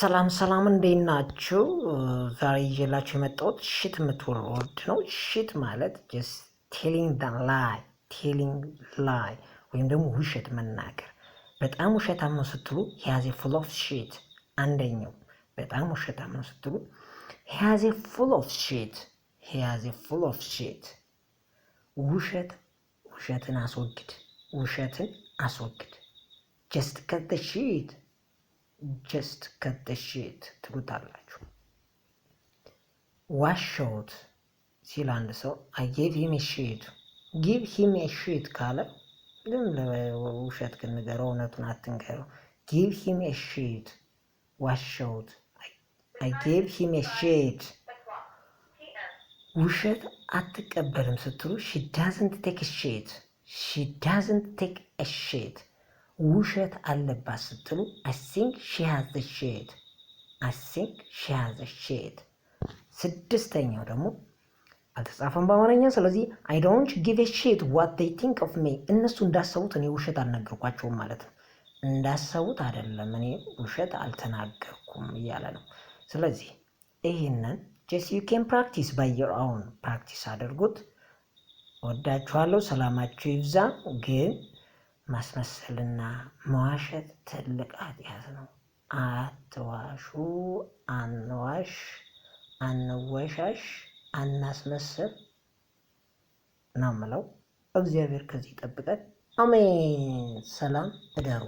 ሰላም ሰላም እንዴት ናችሁ? ዛሬ ይዤላችሁ የመጣሁት ሽት የምትውል ወርድ ነው። ሽት ማለት just telling lie ወይም ደግሞ ውሸት መናገር። በጣም ውሸታም ነው ስትሉ he has a full of shit። አንደኛው በጣም ውሸታም ነው ስትሉ he has a full of shit። he has a full of shit። ውሸትን አስወግድ። just cut the shit ትሉታላችሁ። ዋሸሁት ሲል አንድ ሰው I gave him a shit give him a shit ካለ ግን ውሸት ግን ንገረው፣ እውነቱን አትንገረው። give him a shit ዋሸሁት I gave him a shit። ውሸት አትቀበልም ስትሉ she doesn't take a shit። ውሸት አለባት ስትሉ I think she has a shit። ስድስተኛው ደግሞ አልተጻፈም በአማርኛ። ስለዚህ I don't give a shit what they think of me። እነሱ እንዳሰቡት እኔ ውሸት አልነገርኳቸውም ማለት ነው። እንዳሰቡት አይደለም፣ እኔ ውሸት አልተናገርኩም እያለ ነው። ስለዚህ ይህንን just you can practice by your own practice አድርጉት። ወዳችኋለሁ። ሰላማችሁ ይብዛ። ግን ማስመሰልና መዋሸት ትልቅ ኃጢአት ነው። አትዋሹ፣ አንወሻሽ፣ አናስመስል ነው የምለው። እግዚአብሔር ከዚህ ይጠብቀን። አሜን። ሰላም እደሩ።